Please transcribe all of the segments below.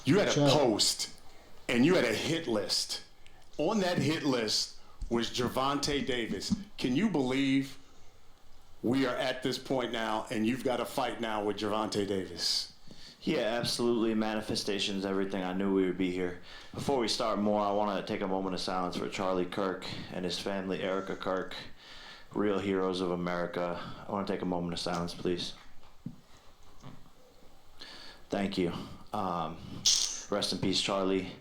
You had a post, and you had a hit list. On that hit list was Gervonta Davis. Can you believe we are at this point now, and you've got a fight now with Gervonta Davis? Yeah, absolutely. Manifestation is everything. I knew we would be here. Before we start more, I want to take a moment of silence for Charlie Kirk and his family, Erica Kirk, real heroes of America. I want to take a moment of silence, please. Thank you. Rest in peace, Charlie.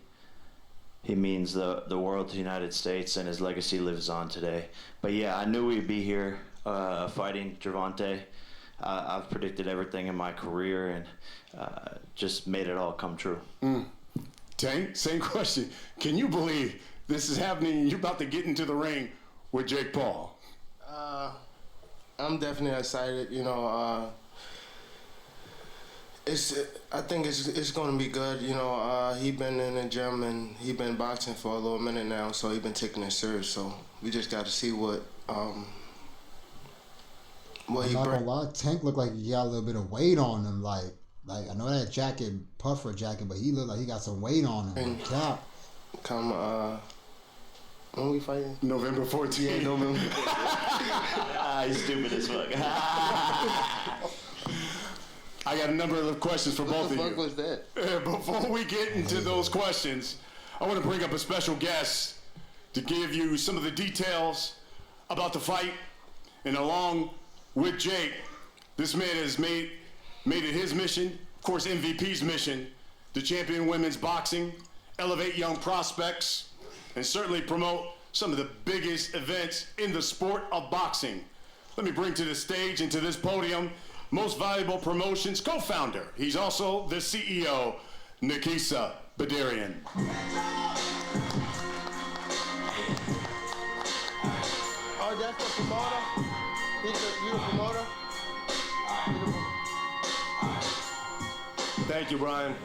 He means the world to the United States, and his legacy lives on today. But yeah, I knew we'd be here fighting Gervonta. I've predicted everything in my career and just made it all come true. Tank, same question. Can you believe this is happening and you're about to get into the ring with Jake Paul? I'm definitely excited. You know, I think it's going to be good. You know, he been in the gym and he been boxing for a little minute now, so he been taking it serious. So we just got to see what I'm not gonna lie, Tank looked like he got a little bit of weight on him. Like I know that jacket, puffer jacket, but he looked like he got some weight on him. And come when we fighting? November 14th. Yeah, November. He's stupid as fuck. I got a number of questions for both of you. What the fuck was that? Before we get into those questions, I want to bring up a special guest to give you some of the details about the fight. And along with Jake, this man has made it his mission, of course MVP's mission, to champion women's boxing, elevate young prospects, and certainly promote some of the biggest events in the sport of boxing. Let me bring to the stage and to this podium Most Valuable Promotions co-founder. He's also the CEO, Nikisa Badarian. Oh, that's the promoter? You the promoter? Thank you, Brian.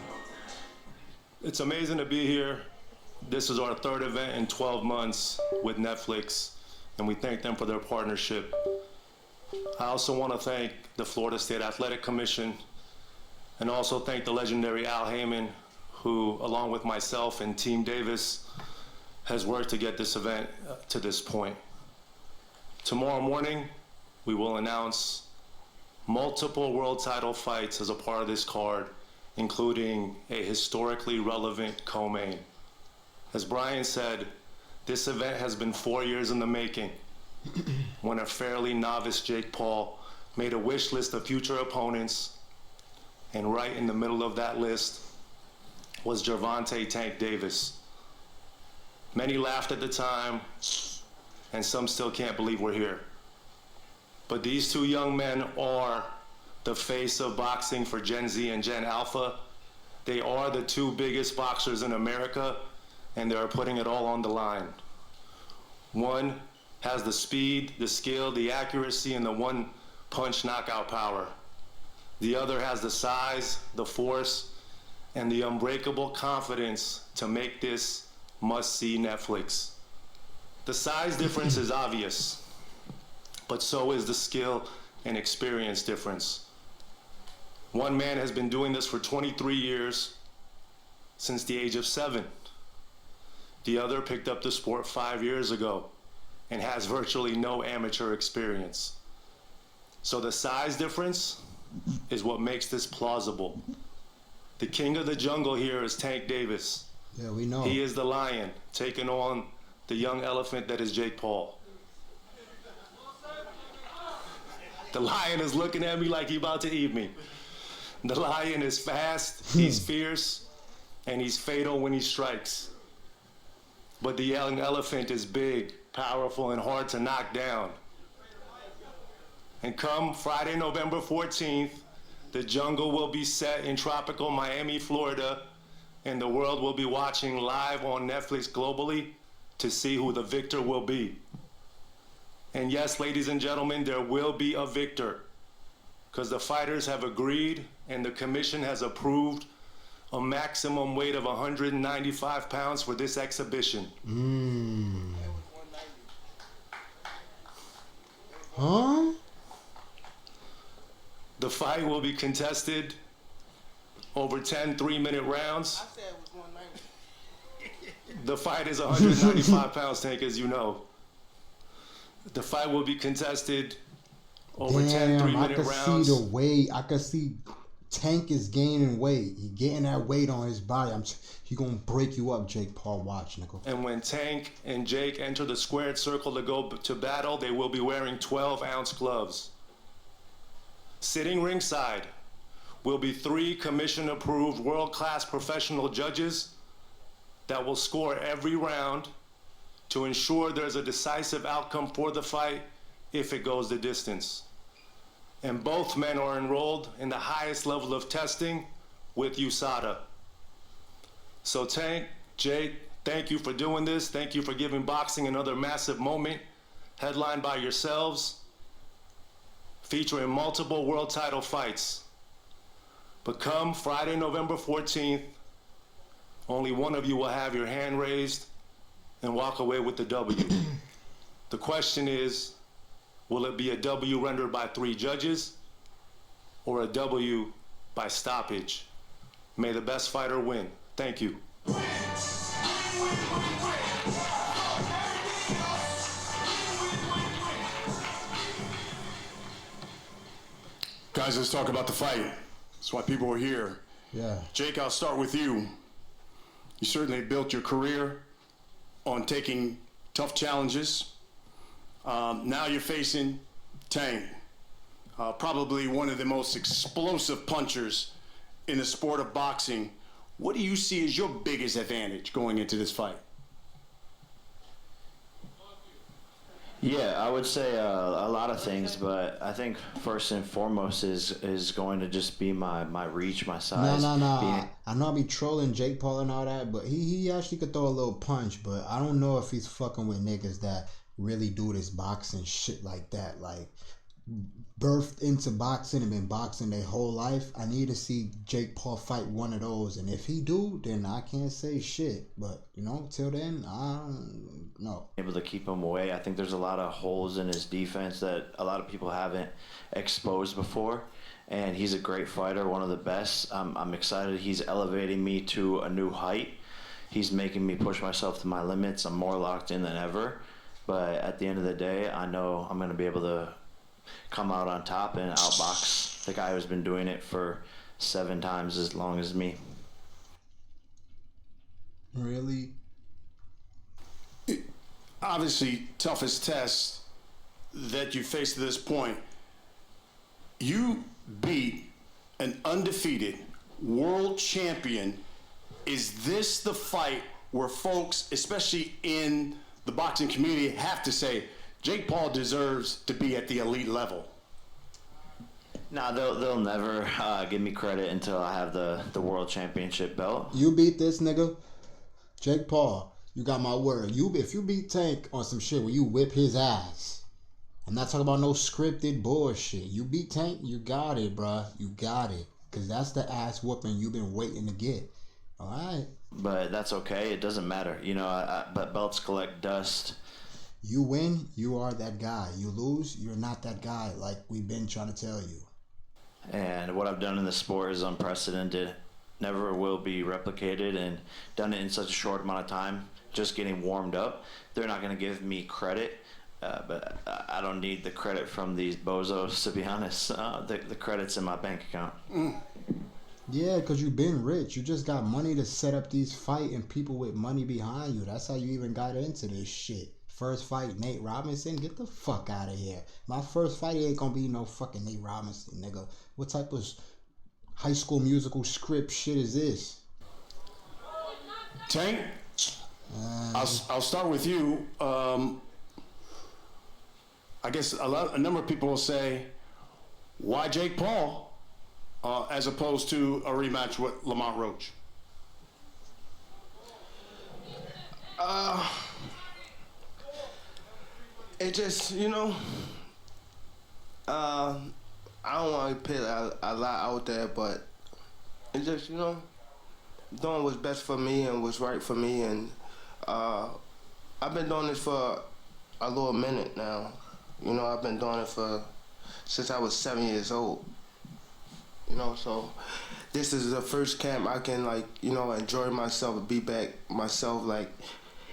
It's amazing to be here. This is our third event in 12 months with Netflix, and we thank them for their partnership. I also want to thank the Florida State Athletic Commission and also thank the legendary Al Heyman, who, along with myself and Team Davis, has worked to get this event to this point. Tomorrow morning, we will announce multiple world title fights as a part of this card, including a historically relevant co-main. As Brian said, this event has been 4 years in the making when a fairly novice Jake Paul made a wish list of future opponents, and right in the middle of that list was Gervonta Tank Davis. Many laughed at the time, and some still can't believe we're here. But these two young men are the face of boxing for Gen Z and Gen Alpha. They are the two biggest boxers in America, and they are putting it all on the line. One has the speed, the skill, the accuracy, and the one-punch knockout power. The other has the size, the force, and the unbreakable confidence to make this must-see Netflix. The size difference is obvious, but so is the skill and experience difference. One man has been doing this for 23 years, since the age of 7. The other picked up the sport 5 years ago and has virtually no amateur experience. So the size difference is what makes this plausible. The king of the jungle here is Tank Davis. Yeah, we know. He is the lion taking on the young elephant that is Jake Paul. The lion is looking at me like he's about to eat me. The lion is fast, he's fierce, and he's fatal when he strikes. But the young elephant is big, powerful, and hard to knock down. And come Friday, November 14th, the jungle will be set in tropical Miami, Florida, and the world will be watching live on Netflix globally to see who the victor will be. And yes, ladies and gentlemen, there will be a victor, because the fighters have agreed and the commission has approved a maximum weight of 195 pounds for this exhibition. Huh? The fight will be contested over 10 3-minute rounds. I said it was 190. The fight is 195 pounds, Tank, as you know. The fight will be contested over 10 Damn, I three-minute could rounds. see the weight. I could see Tank is gaining weight. He getting that weight on his body. He gonna break you up, Jake Paul. Watch, nigga. And when Tank and Jake enter the squared circle to go to battle, they will be wearing 12-ounce gloves. Sitting ringside will be 3 commission-approved world-class professional judges that will score every round to ensure there's a decisive outcome for the fight if it goes the distance. And both men are enrolled in the highest level of testing with USADA. So Tank, Jake, thank you for doing this. Thank you for giving boxing another massive moment, headlined by yourselves, featuring multiple world title fights. But come Friday, November 14th, only one of you will have your hand raised and walk away with the W. The question is, will it be a W rendered by 3 judges or a W by stoppage? May the best fighter win. Thank you. Guys, let's talk about the fight. That's why people are here. Yeah. Jake, I'll start with you. You certainly built your career on taking tough challenges. Now you're facing Tank, probably one of the most explosive punchers in the sport of boxing. What do you see as your biggest advantage going into this fight? Yeah, I would say a lot of things, but I think first and foremost is going to just be my reach, my size. No. I know I be trolling Jake Paul and all that, but he actually could throw a little punch, but I don't know if he's fucking with niggas that really do this boxing shit like that. Like, birthed into boxing and been boxing their whole life. I need to see Jake Paul fight one of those, and if he do, then I can't say shit. But till then, I don't know. Able to keep him away. I think there's a lot of holes in his defense that a lot of people haven't exposed before, and he's a great fighter, one of the best. I'm excited. He's elevating me to a new height. He's making me push myself to my limits. I'm more locked in than ever. But at the end of the day, I know I'm going to be able to come out on top and outbox the guy who's been doing it for 7 times as long as me. Really? Obviously, toughest test that you faced to this point. You beat an undefeated world champion. Is this the fight where folks, especially in the boxing community, have to say, Jake Paul deserves to be at the elite level? Nah, they'll never give me credit until I have the world championship belt. You beat this nigga, Jake Paul. You got my word. If you beat Tank on some shit where you whip his ass, I'm not talking about no scripted bullshit. You beat Tank, you got it, bruh. You got it. Because that's the ass whooping you've been waiting to get. All right? But that's okay. It doesn't matter. But belts collect dust. You win, you are that guy. You lose, you're not that guy, like we've been trying to tell you. And what I've done in the sport is unprecedented. Never will be replicated, and done it in such a short amount of time. Just getting warmed up. They're not going to give me credit, but I don't need the credit from these bozos, to be honest. The credit's in my bank account. Yeah, because you've been rich. You just got money to set up these fight and people with money behind you. That's how you even got into this shit. First fight, Nate Robinson? Get the fuck out of here. My first fight ain't gonna be no fucking Nate Robinson, nigga. What type of High School Musical script shit is this? Tank, I'll start with you. I guess a number of people will say, why Jake Paul as opposed to a rematch with Lamont Roach? It just, I don't want to put a lot out there, but it just, doing what's best for me and what's right for me. And I've been doing this for a little minute now. I've been doing it since I was 7 years old. So this is the first camp I can like, you know, enjoy myself, be back myself. Like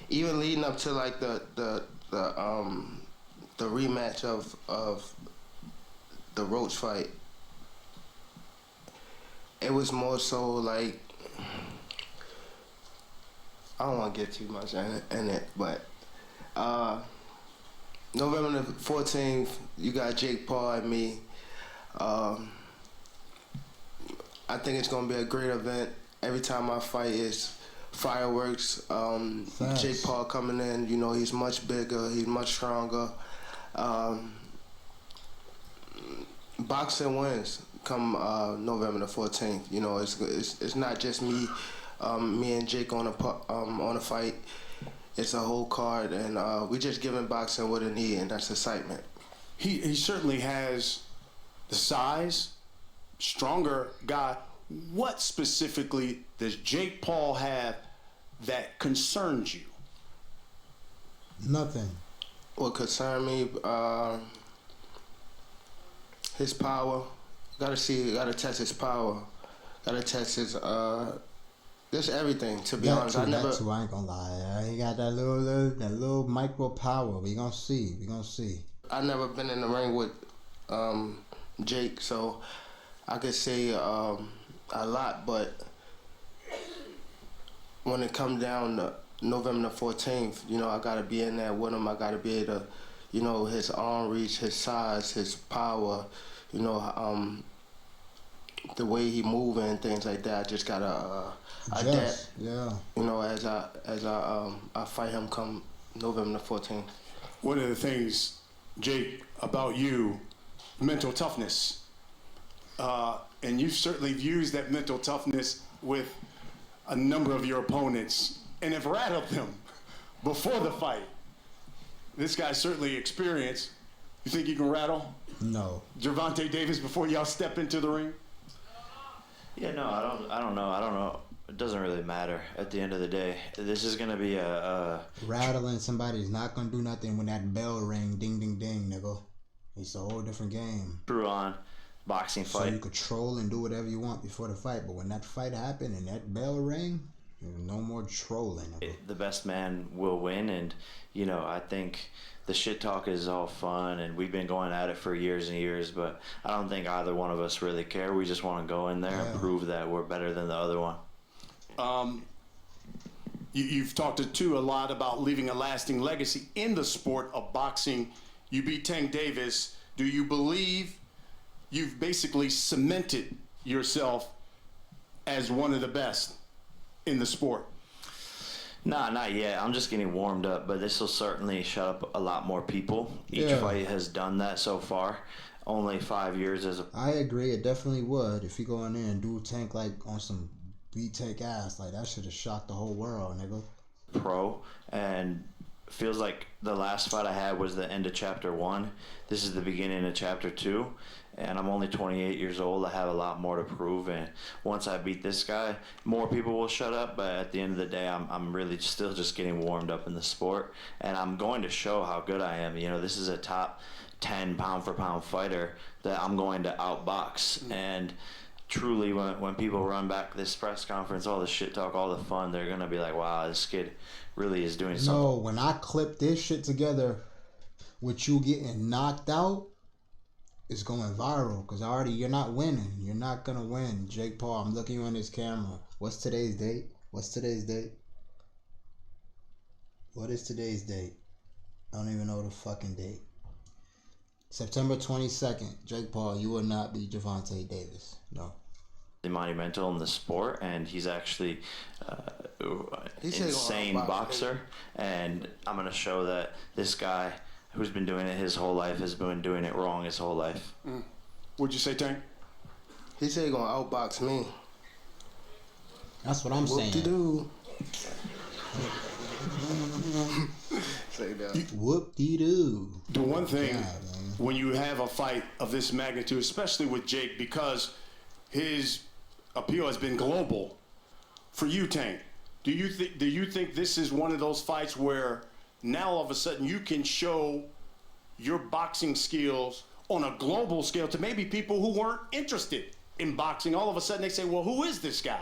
even leading up to like the rematch of the Roach fight, it was more so like, I don't want to get too much in it, but November the 14th, you got Jake Paul and me. I think it's gonna be a great event. Every time I fight is fireworks. Jake Paul coming in, you know, he's much bigger, he's much stronger. Boxing wins come November the 14th. You know, it's not just me and Jake on a fight. It's a whole card, and we just giving boxing what it needs, and that's excitement. He certainly has the size, stronger guy. What specifically does Jake Paul have that concerns you? Nothing. What concern me, his power. Gotta test his power. Gotta test his just everything. To be honest, I ain't gonna lie. He got that little micro power. We gonna see. I never been in the ring with Jake, so I could say a lot. But when it comes down to November the 14th, you know, I gotta be in there with him. I gotta be able to, you know, his arm reach, his size, his power, you know, the way he moving and things like that. I just gotta adapt. Yeah. You know, as I fight him come November the 14th. One of the things, Jake, about you, mental toughness, and you've certainly used that mental toughness with a number of your opponents and have rattled them before the fight. This guy's certainly experienced. You think you can rattle No. Gervonta Davis before y'all step into the ring? Yeah, no, I don't know. It doesn't really matter at the end of the day. This is gonna be a Rattling somebody's not gonna do nothing when that bell ring, ding, ding, ding, nigga. It's a whole different game. true on boxing So fight. you could troll and do whatever you want before the fight, but when that fight happened and that bell rang, there's no more trolling. Nigga. The best man will win, and you know, I think the shit talk is all fun, and we've been going at it for years and years, but I don't think either one of us really care. We just want to go in there and prove that we're better than the other one. You've talked to a lot about leaving a lasting legacy in the sport of boxing. You beat Tank Davis. Do you believe you've basically cemented yourself as one of the best in the sport? Nah, not yet. I'm just getting warmed up, but this will certainly shut up a lot more people. Each fight has done that so far. Only 5 years as a I agree, it definitely would. If you go in there and do Tank like on some beat Tank ass, like that should have shocked the whole world, nigga. pro, and feels like the last fight I had was the end of chapter 1. This is the beginning of chapter 2, and I'm only 28 years old. I have a lot more to prove, and once I beat this guy, more people will shut up, but at the end of the day, I'm really still just getting warmed up in the sport, and I'm going to show how good I am. You know, this is a top 10 pound for pound fighter that I'm going to outbox, and truly when people run back this press conference, all the shit talk, all the fun, they're going to be like, wow, this kid really is doing something. No, when I clip this shit together with you getting knocked out, it's going viral because you're not winning. You're not going to win. Jake Paul, I'm looking on this camera. What's today's date? What is today's date? I don't even know the fucking date. September 22nd. Jake Paul, you will not be Gervonta Davis. No. Monumental in the sport, and he's actually insane boxer, and I'm going to show that this guy who's been doing it his whole life has been doing it wrong his whole life. What'd you say, Tank? He said he gonna outbox me. That's what I'm saying. Whoop-de-doo. Say that. Whoop-de-doo. The one thing, God, when you have a fight of this magnitude, especially with Jake, because his appeal has been global. For you, Tank, do you think this is one of those fights where now all of a sudden you can show your boxing skills on a global scale to maybe people who weren't interested in boxing, all of a sudden they say, well, who is this guy?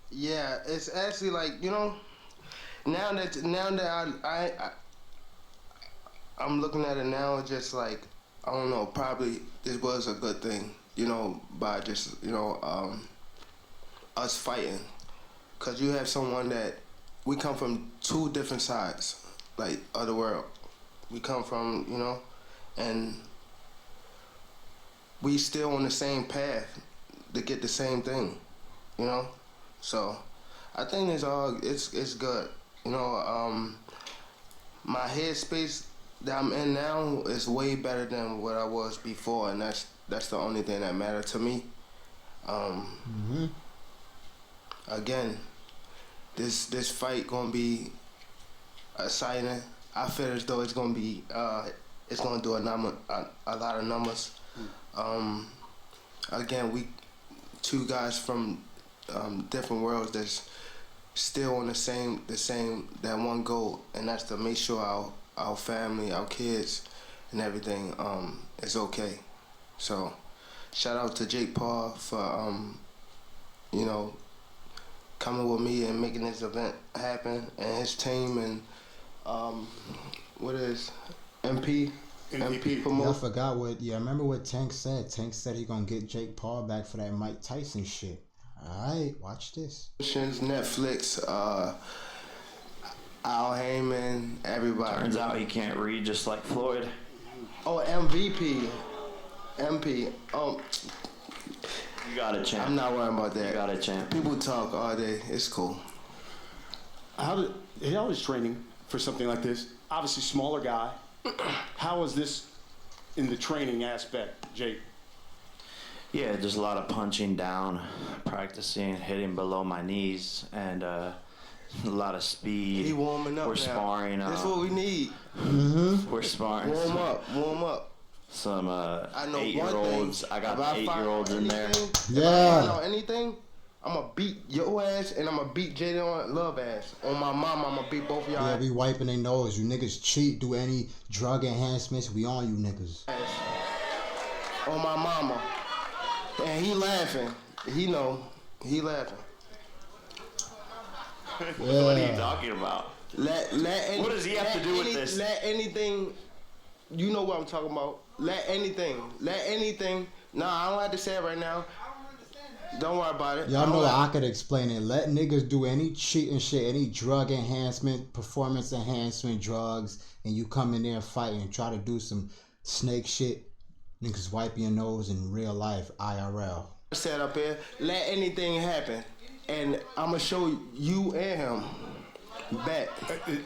Yeah, it's actually like, you know, now that I'm looking at it now, it's just like, I don't know, probably this was a good thing, you know, by just, you know, us fighting. Because you have someone that, we come from two different sides, like, of the world. We come from, you know, and we still on the same path to get the same thing, you know? So I think it's good. You know, my headspace that I'm in now is way better than what I was before, and that's the only thing that matters to me. Again, this fight gonna be exciting. I feel as though it's gonna be it's gonna do a lot of numbers. Again, we two guys from different worlds that's still on the same that one goal, and that's to make sure our family, our kids, and everything is okay. So, shout out to Jake Paul for you know, coming with me and making this event happen, and his team, and what is MP Yeah, I forgot what. Yeah, I remember what Tank said. Tank said he gonna get Jake Paul back for that Mike Tyson shit. All right, watch this. Netflix, Al Heyman, everybody. Turns out he can't read just like Floyd. Oh, MVP, MP. Oh, You got it, champ. I'm not worrying about that. You got it, champ. People talk all day. It's cool. How is training for something like this? Obviously, smaller guy. How is this in the training aspect, Jake? Yeah, just a lot of punching down, practicing, hitting below my knees, and a lot of speed. He warming up. We're now. sparring. That's what we need. We're sparring. Warm up. Some I know 8-year-olds. one thing. I got If I 8-year-olds find in there. anything- Yeah. If I find out anything, I'm gonna beat your ass and I'm gonna beat Jaden Love ass. On my mama, I'm gonna beat both of y'all Yeah, ass. we wiping their nose. You niggas cheat, do any drug enhancements, we on you niggas. On my mama. And he laughing. He know. He laughing. What are you Yeah. talking about? What does he have to do with this? Let anything, you know what I'm talking about. Let anything. Nah, I don't have to say it right now. Don't worry about it. Y'all I don't know I have- could explain it. Let niggas do any cheating shit, any drug enhancement, performance enhancement drugs, and you come in there and fight and try to do some snake shit. Niggas wipe your nose in real life, IRL. Set up here. Let anything happen, and I'ma show you and him back.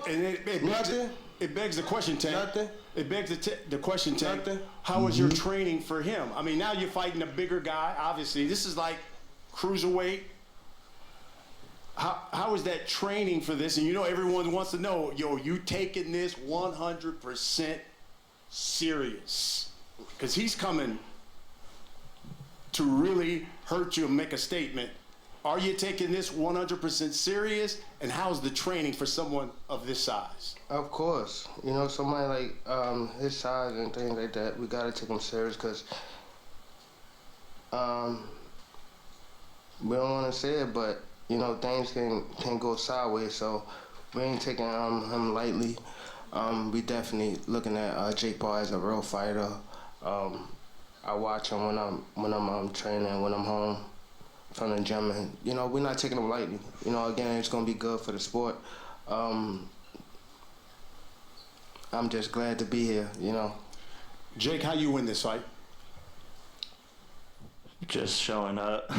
And Nothing. it begs the question, Tank. Nothing. It begs the question, Tank. Nothing. How was your training for him? I mean, now you're fighting a bigger guy. Obviously, this is like cruiserweight. How is that training for this? And you know, everyone wants to know, yo, you taking this 100% serious? Because he's coming to really hurt you and make a statement. Are you taking this 100% serious? And how's the training for someone of this size? Of course, you know, somebody like his size and things like that, we gotta take him serious because we don't want to say it, but you know things can go sideways. So we ain't taking him lightly. We definitely looking at Jake Paul as a real fighter. I watch him when I'm training, when I'm home from the gym, and you know we're not taking him lightly. You know, again, it's gonna be good for the sport. I'm just glad to be here, you know. Jake, how you win this fight? Just showing up.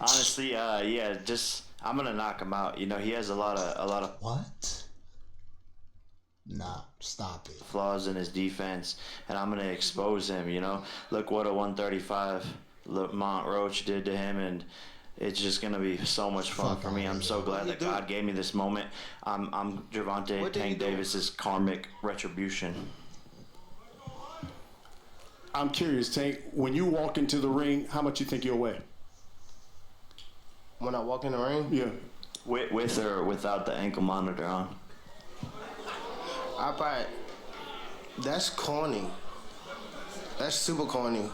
Honestly, yeah, just I'm gonna knock him out. You know, he has a lot of What? Nah, stop it. flaws in his defense, and I'm gonna expose him. You know, look what a 135 Lamont Roach did to him, and it's just gonna be so much fun Fuck for me. outta I'm so here. glad What that did he do? God gave me this moment. I'm Gervonta What did he Tank do? Davis's karmic retribution. I'm curious, Tank, when you walk into the ring, how much you think you'll weigh? When I walk in the ring, Yeah. With or without the ankle monitor on. I probably, that's corny. That's super corny.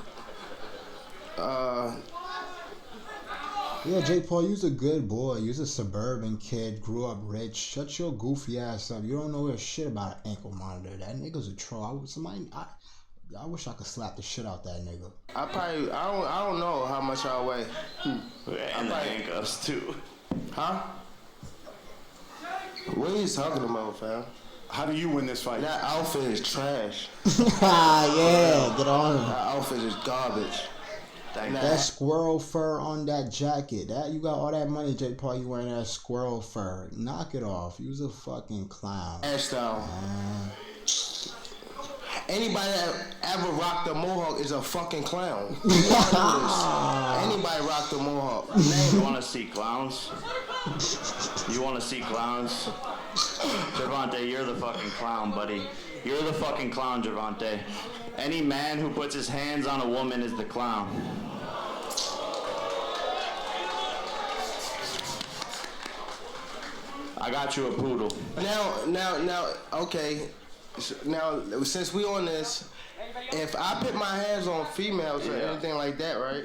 Yeah, Jake Paul, you's a good boy. You's a suburban kid, grew up rich. Shut your goofy ass up. You don't know a shit about an ankle monitor. That nigga's a troll. I wish I could slap the shit out that nigga. I don't know how much I weigh. And the handcuffs too. Huh? What are you talking about, fam? How do you win this fight? That outfit is trash. Yeah, get on him. That outfit is garbage. That squirrel fur on that jacket. That you got all that money, Jake Paul. You wearing that squirrel fur? Knock it off. You's a fucking clown. Hairstyle. Anybody that ever rocked a mohawk is a fucking clown. Anybody rocked a mohawk? You want to see clowns? You want to see clowns? Gervonta, you're the fucking clown, buddy. You're the fucking clown, Gervonta. Any man who puts his hands on a woman is the clown. I got you a poodle. Now, okay. Now, since we on this, if I put my hands on females or anything like that, right?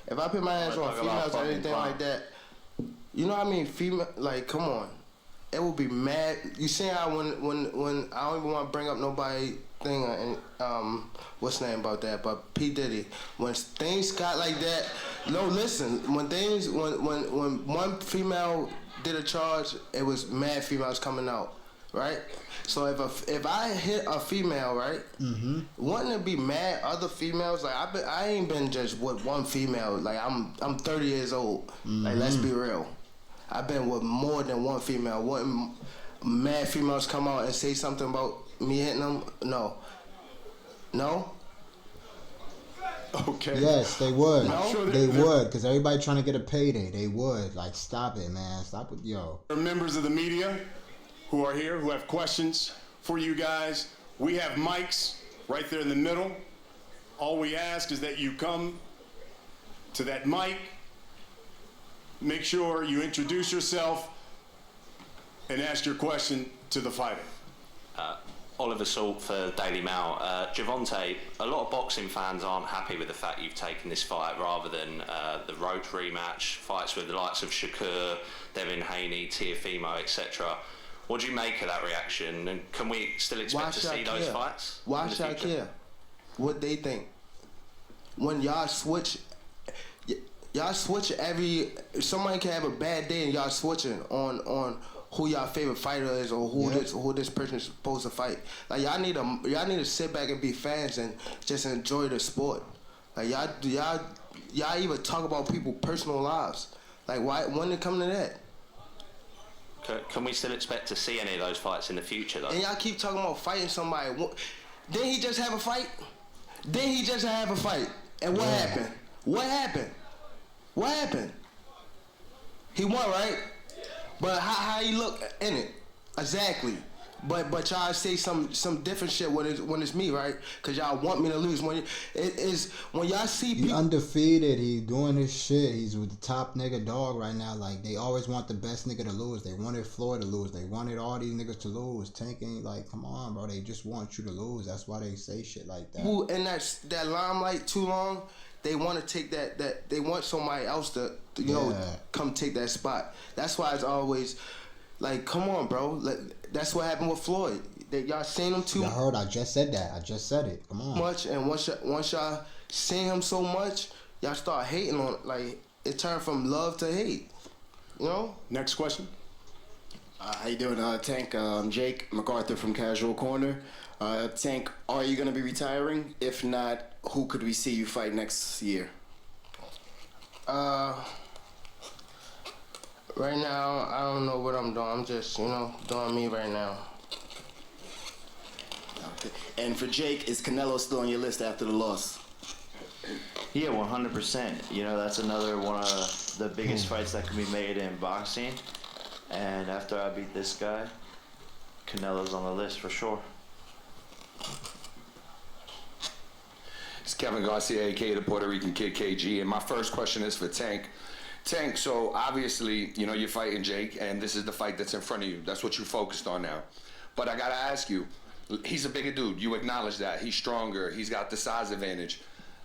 If I put my hands on females or anything like that, you know what I mean? Female, like, come on. It would be mad. You see how when I don't even want to bring up nobody thing and what's the name about that? But P Diddy, when things got like that, no, listen. When one female did a charge, it was mad females coming out, right? So if I hit a female, right, wouldn't it be mad other females? Like I ain't been just with one female. Like I'm 30 years old. Like let's be real. I've been with more than one female. Wouldn't mad females come out and say something about me hitting them? No. Okay. Yes, they would. I'm sure they would, because everybody trying to get a payday. They would. Like, stop it, man. Stop it, yo. There are members of the media who are here who have questions for you guys. We have mics right there in the middle. All we ask is that you come to that mic. Make sure you introduce yourself and ask your question to the fighter. Oliver Salt for Daily Mail. Gervonta, a lot of boxing fans aren't happy with the fact you've taken this fight rather than the road rematch, fights with the likes of Shakur, Devin Haney, Teofimo, etc. What do you make of that reaction? And can we still expect to see those fights? Why should I care? What they think? When y'all switch somebody can have a bad day and y'all switching on who y'all favorite fighter is or who this person is supposed to fight. Like y'all need to sit back and be fans and just enjoy the sport. Like y'all even talk about people's personal lives. Like why when it come to that? Can we still expect to see any of those fights in the future though? And y'all keep talking about fighting somebody. Didn't he just have a fight? And what happened? What happened? He won, right? But how he look in it? Exactly. But y'all say some different shit when it's me, right? Cause y'all want me to lose. When y'all see He people undefeated. He doing his shit. He's with the top nigga dog right now. Like they always want the best nigga to lose. They wanted Floyd to lose. They wanted all these niggas to lose. Tank ain't like, come on, bro. They just want you to lose. That's why they say shit like that. who in that limelight too long, they want to take that they want somebody else to come take that spot. That's why it's always like, come on, bro. Like, that's what happened with Floyd. Y'all seen him too I heard. I just said that. I just said it. Come on. much, and once y'all seen him so much, y'all start hating on it. Like it turned from love to hate. You know. Next question. How you doing, Tank? Jake MacArthur from Casual Corner. Tank, are you going to be retiring? If not, who could we see you fight next year? Right now, I don't know what I'm doing. I'm just, doing me right now. Okay. And for Jake, is Canelo still on your list after the loss? Yeah, 100%. You know, that's another one of the biggest fights that can be made in boxing. And after I beat this guy, Canelo's on the list for sure. It's Kevin Garcia, aka the Puerto Rican Kid KG, and my first question is for Tank. Tank, so obviously, you're fighting Jake, and this is the fight that's in front of you. That's what you're focused on now. But I gotta ask you, he's a bigger dude. You acknowledge that. He's stronger. He's got the size advantage.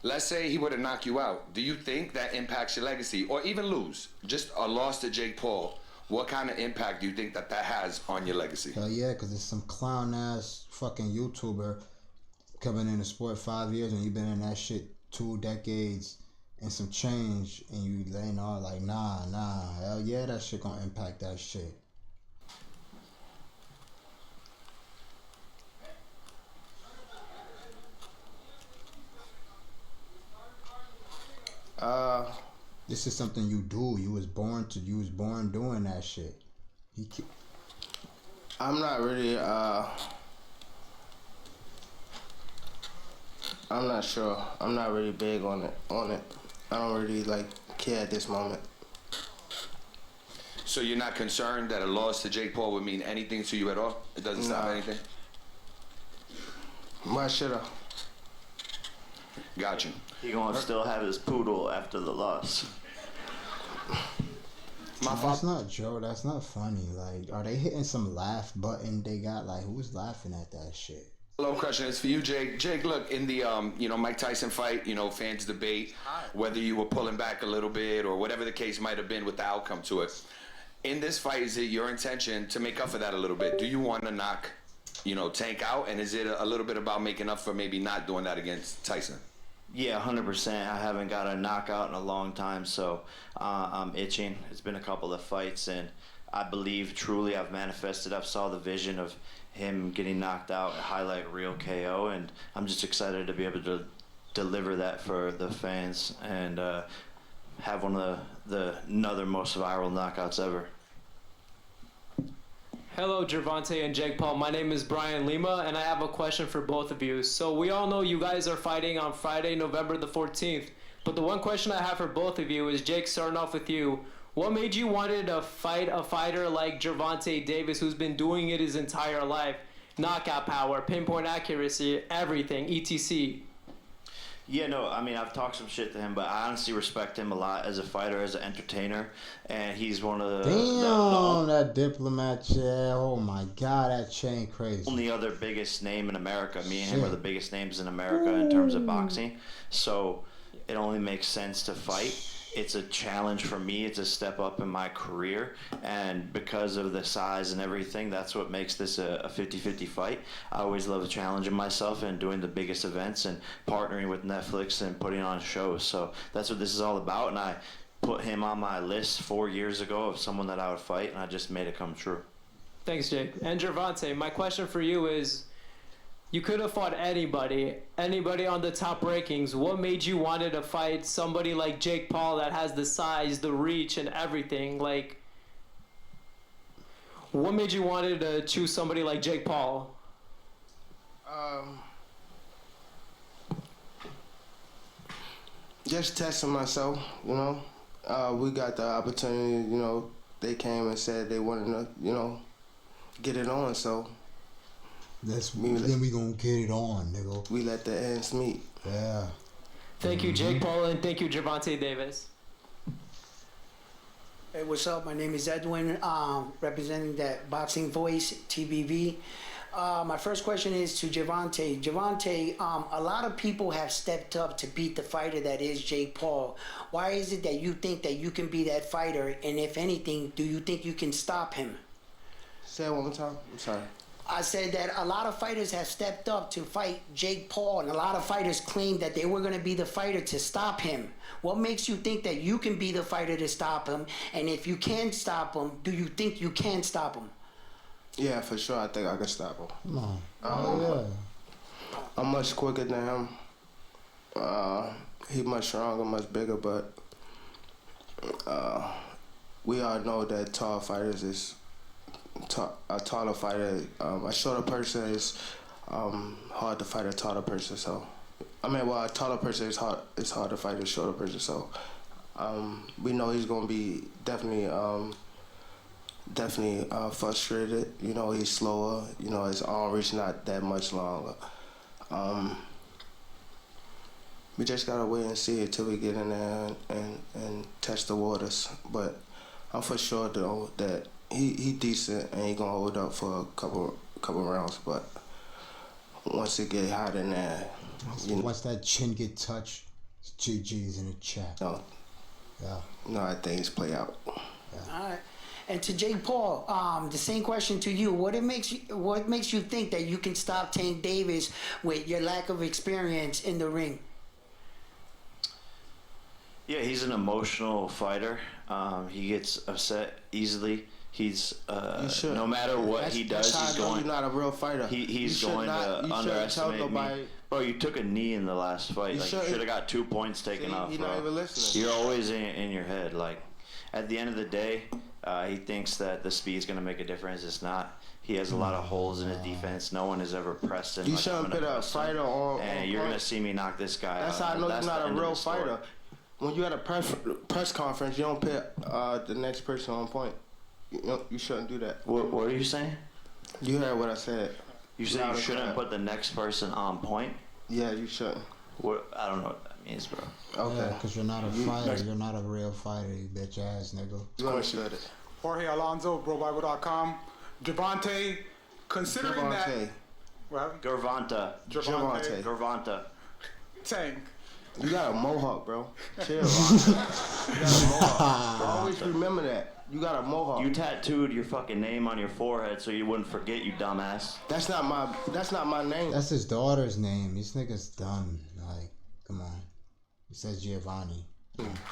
let's say he were to knock you out. Do you think that impacts your legacy, or even lose? Just a loss to Jake Paul. What kind of impact do you think that has on your legacy? Hell yeah, because it's some clown ass fucking YouTuber coming in the sport 5 years and you've been in that shit 2 decades and some change, and you laying all like, nah, hell yeah, that shit gonna impact that shit. This is something you do. You was born doing that shit. I'm not really. I'm not sure. I'm not really big on it. I don't really like care at this moment. So you're not concerned that a loss to Jake Paul would mean anything to you at all? It doesn't stop anything? Why should I? Got you. He gonna still have his poodle after the loss. That's not Joe. That's not funny. Like, are they hitting some laugh button they got? Like, who's laughing at that shit? Hello, question is for you, Jake. Jake, look, in the Mike Tyson fight, fans debate whether you were pulling back a little bit or whatever the case might have been with the outcome to it. In this fight, is it your intention to make up for that a little bit? Do you want to knock, Tank out? And is it a little bit about making up for maybe not doing that against Tyson? Yeah, 100%. I haven't got a knockout in a long time, so I'm itching. It's been a couple of fights, and I believe truly I've manifested. I've saw the vision of him getting knocked out and highlight real KO, and I'm just excited to be able to deliver that for the fans and have one of another most viral knockouts ever. Hello, Gervonta and Jake Paul. My name is Brian Lima, and I have a question for both of you. So we all know you guys are fighting on Friday, November the 14th. But the one question I have for both of you is, Jake, starting off with you, what made you wanted to fight a fighter like Gervonta Davis, who's been doing it his entire life? Knockout power, pinpoint accuracy, everything, etc. Yeah, no, I mean, I've talked some shit to him, but I honestly respect him a lot as a fighter, as an entertainer, and he's one of Damn, that diplomat chair. Oh my God, that chain crazy. Only other biggest name in America. Me and him are the biggest names in America in terms of boxing, so it only makes sense to fight. It's a challenge for me. It's a step up in my career, and because of the size and everything, that's what makes this a 50-50 fight. I always love challenging myself and doing the biggest events and partnering with Netflix and putting on shows. So that's what this is all about, and I put him on my list 4 years ago of someone that I would fight, and I just made it come true. Thanks, Jake. And Gervonta, my question for you is, you could have fought anybody on the top rankings. What made you wanted to fight somebody like Jake Paul that has the size, the reach, and everything? Like, what made you wanted to choose somebody like Jake Paul? Just testing myself, we got the opportunity, they came and said they wanted to, get it on, so Then we gonna get it on, nigga. we let the ends meet. Yeah. Thank you, Jake Paul, and thank you, Gervonta Davis. Hey, what's up? My name is Edwin, representing that Boxing Voice, TBV. My first question is to Gervonta. Gervonta, a lot of people have stepped up to beat the fighter that is Jake Paul. Why is it that you think that you can be that fighter, and if anything, do you think you can stop him? Say it one more time. I'm sorry. I said that a lot of fighters have stepped up to fight Jake Paul, and a lot of fighters claimed that they were going to be the fighter to stop him. What makes you think that you can be the fighter to stop him? And if you can stop him, do you think you can stop him? Yeah, for sure. I think I can stop him. Come on. Yeah. I'm much quicker than him. He's much stronger, much bigger, but we all know that tall fighters is a taller fighter. A shorter person is hard to fight a taller person. So, a taller person is hard. It's hard to fight a shorter person. So, we know he's gonna be definitely frustrated. He's slower. His arm reach not that much longer. We just gotta wait and see until we get in there and test the waters. But I'm for sure though that he decent and he gonna hold up for a couple rounds. But once it get hot in there, Once that chin get touched, GG's in the chat. No, Yeah. no, I think it's play out. All right. And to Jake Paul, the same question to you. What makes you think that you can stop Tank Davis with your lack of experience in the ring? Yeah, he's an emotional fighter. He gets upset easily. He's no matter what he does, that's how he's I know going. you're not a real fighter. He's You should going not- to you shouldn't tell underestimate nobody. me. Bro, you took a knee in the last fight. You Like, you shouldn't- should have got 2 points taken See, off, you're bro. not even listening. You're always in your head. Like, at the end of the day, he thinks that the speed's going to make a difference. It's not. He has a lot of holes in his defense. No one has ever pressed him. You like, shouldn't I'm gonna put a press him. fighter on And you're point. going to see me knock this guy That's out. how I know you're That's not the a end of real the story. fighter. When you at a press conference, you don't put the next person on point. You shouldn't do that. What are you saying? You heard what I said. You said Loud you and shouldn't clear. put the next person on point? Yeah, you shouldn't. What? I don't know what that means, bro. Okay. Yeah, because you're not a fighter. You're not a real fighter, you bitch ass nigga. You understood it. Jorge Alonso, BroBible.com. Gervonta, considering that. Gervonta. What happened? Gervonta. Gervonta. Gervonta. Tank. You got a mohawk, bro. Chill. You got a mohawk. Always remember that. You got a mohawk. You tattooed your fucking name on your forehead so you wouldn't forget, you dumbass. That's not my name. That's his daughter's name. These niggas dumb. Like, come on. He says Giovanni.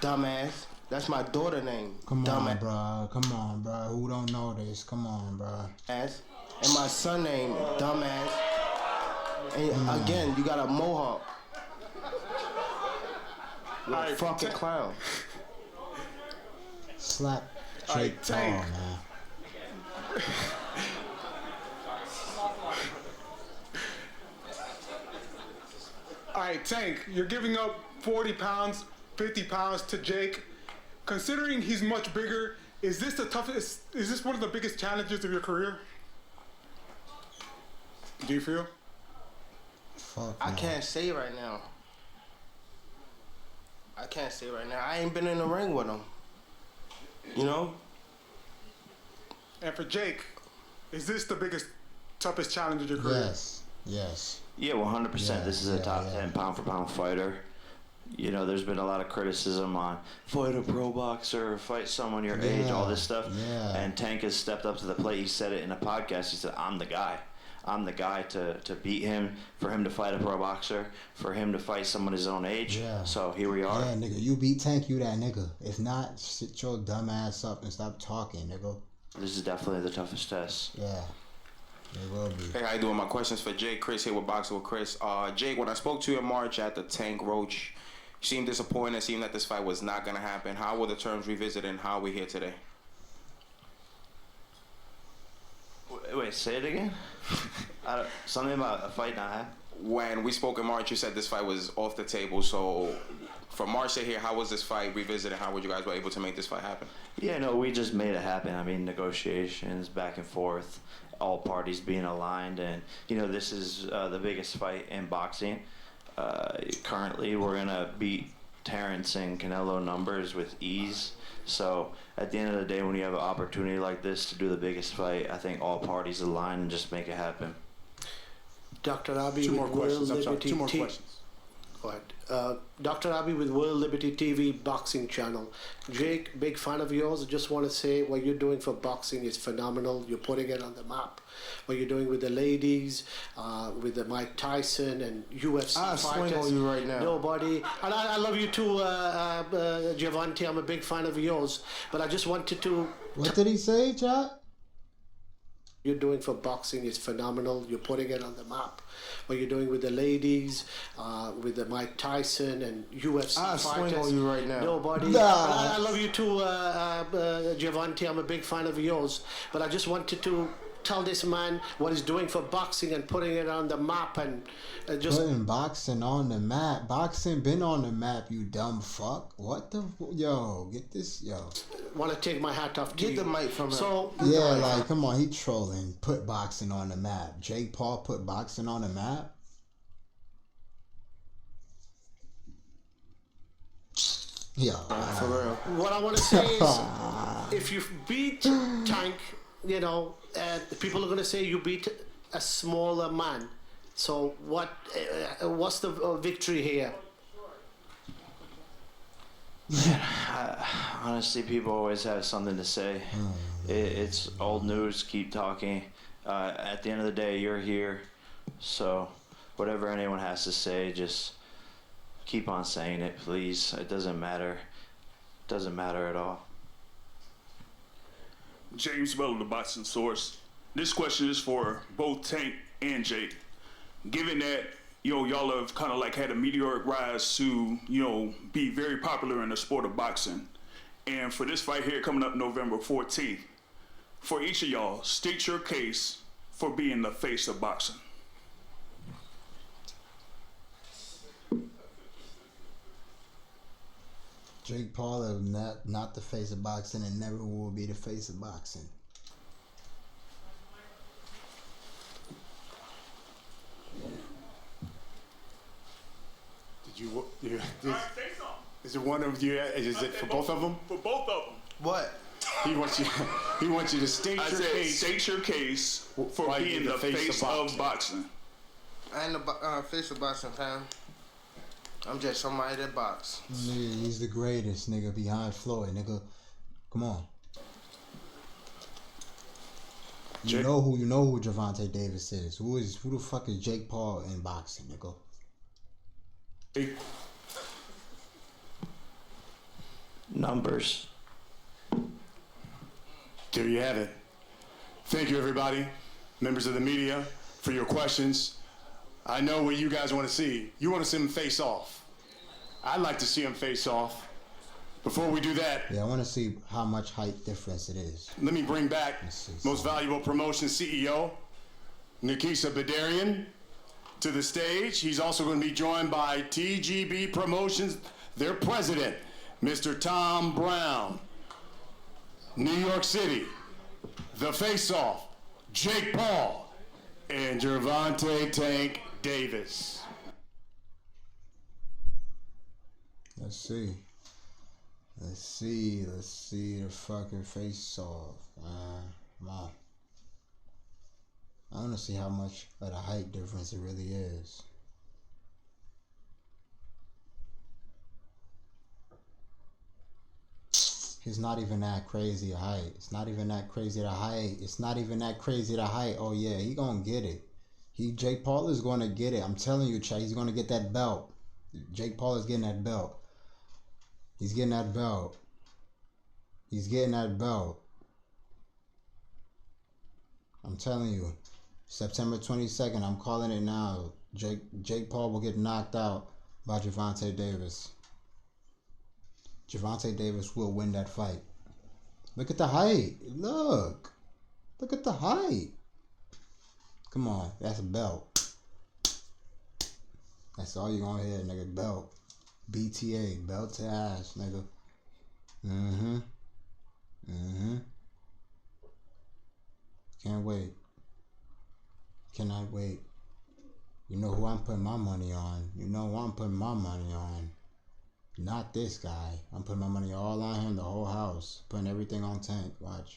Dumbass. That's my daughter name. Come on, Dumbass. bro. Come on, bro. Who don't know this? Come on, bro. Ass. And my son name, dumbass. And again, you got a mohawk. You're a Alright, fucking clown. Slap Alright, Jake Paul, Tank. man. All right, Tank, you're giving up 40 pounds, 50 pounds to Jake. Considering he's much bigger, is this the toughest? Is this one of the biggest challenges of your career? Do you feel? Fuck I no. can't say right now. I can't say right now. I ain't been in the ring with him. You know? And for Jake, is this the biggest, toughest challenge of your career? Yes. Yes. Yeah, 100%. Yeah, This is a top yeah. 10 pound for pound fighter. You know, there's been a lot of criticism on fight a pro boxer, fight someone your age, all this stuff. Yeah. And Tank has stepped up to the plate. He said it in a podcast. He said, I'm the guy. I'm the guy to beat him, for him to fight a pro boxer, for him to fight someone his own age. Yeah. So here we are. Yeah, nigga. You beat Tank, you that nigga. If not, sit your dumb ass up and stop talking, nigga. This is definitely the toughest test. Yeah. It will be. Hey, how you doing? My question's for Jake. Chris here with Boxing with Chris. Jake, when I spoke to you in March at the Tank Roach, you seemed disappointed. It seemed that this fight was not going to happen. How were the terms revisited and how are we here today? Wait, say it again? Something about a fight not happening? When we spoke in March, you said this fight was off the table. So from March to here, how was this fight revisited? How were you guys were able to make this fight happen? Yeah, no, we just made it happen. I mean, negotiations back and forth, all parties being aligned, and you know, this is the biggest fight in boxing. Currently, we're gonna beat Terrence and Canelo numbers with ease. So at the end of the day, when you have an opportunity like this to do the biggest fight, I think all parties align and just make it happen. Dr. Abi Two with more World questions. I'm sorry. Liberty Two more T- questions. Go ahead. Dr. Abi with World Liberty TV Boxing Channel. Jake, big fan of yours. I just want to say what you're doing for boxing is phenomenal. You're putting it on the map. What you're doing with the ladies, with the Mike Tyson and UFC I'll fighters. swing on you right now. Nobody. And I love you too, Gervonta. I'm a big fan of yours. But I just wanted to... What did he say, chat? You're doing for boxing is phenomenal. You're putting it on the map. What you're doing with the ladies, with the Mike Tyson and UFC I'll fighters. swing on you right now. Nobody. Nah. I love you too, Gervonta. I'm a big fan of yours. But I just wanted to tell this man what he's doing for boxing and putting it on the map and just... Putting boxing on the map. Boxing been on the map, you dumb fuck. What the... Yo, get this... Yo. want to take my hat off to Get you. the mic from him. So, Yeah, like, come on, he trolling. Put boxing on the map. Jake Paul put boxing on the map? Yo. For real. what I want to say is, if you beat Tank, you know, people are going to say you beat a smaller man. So what's the victory here? Honestly, people always have something to say. It's old news. Keep talking. At the end of the day, you're here, so whatever anyone has to say, just keep on saying it, please. It doesn't matter. Doesn't matter at all. James Miller, the Boxing Source. This question is for both Tank and Jake. Given that y'all have kind of like had a meteoric rise to be very popular in the sport of boxing, and for this fight here coming up November 14th, for each of y'all, state your case for being the face of boxing. Jake Paul is not the face of boxing and never will be the face of boxing. Did you? Is it one of you? Is it for both of them? For both of them. What? He wants you. He wants you to state I your said case. state your case for Why being you're the face of boxing. I ain't the face of boxing, fam. I'm just somebody that box. Nigga, he's the greatest, nigga, behind Floyd, nigga. Come on. You know who Gervonta Davis is. Who the fuck is Jake Paul in boxing, nigga? Numbers. There you have it. Thank you, everybody, members of the media, for your questions. I know what you guys want to see. You want to see them face off. I'd like to see them face off. Before we do that, Yeah, I want to see how much height difference it is. let me bring back Most Valuable Promotion CEO, Nikisa Badarian, to the stage. He's also going to be joined by TGB Promotions, their president, Mr. Tom Brown. New York City, the face-off, Jake Paul and Gervonta Tank Davis. Let's see. Let's see the fucking face-off, man. Come on. I want to see how much of the height difference it really is. It's not even that crazy a height. It's not even that crazy to height. It's not even that crazy to height. Oh yeah, he gonna get it. Jake Paul is gonna get it. I'm telling you, Chad, he's gonna get that belt. Jake Paul is getting that belt. He's getting that belt. He's getting that belt. I'm telling you, September 22nd, I'm calling it now. Jake Paul will get knocked out by Gervonta Davis. Gervonta Davis will win that fight. Look at the height. Look at the height. Come on, that's a belt. That's all you gonna hear, nigga. Belt. BTA, belt to ass, nigga. Can't wait. Cannot wait. You know who I'm putting my money on. You know who I'm putting my money on. Not this guy. I'm putting my money all on him, the whole house. Putting everything on Tank. Watch.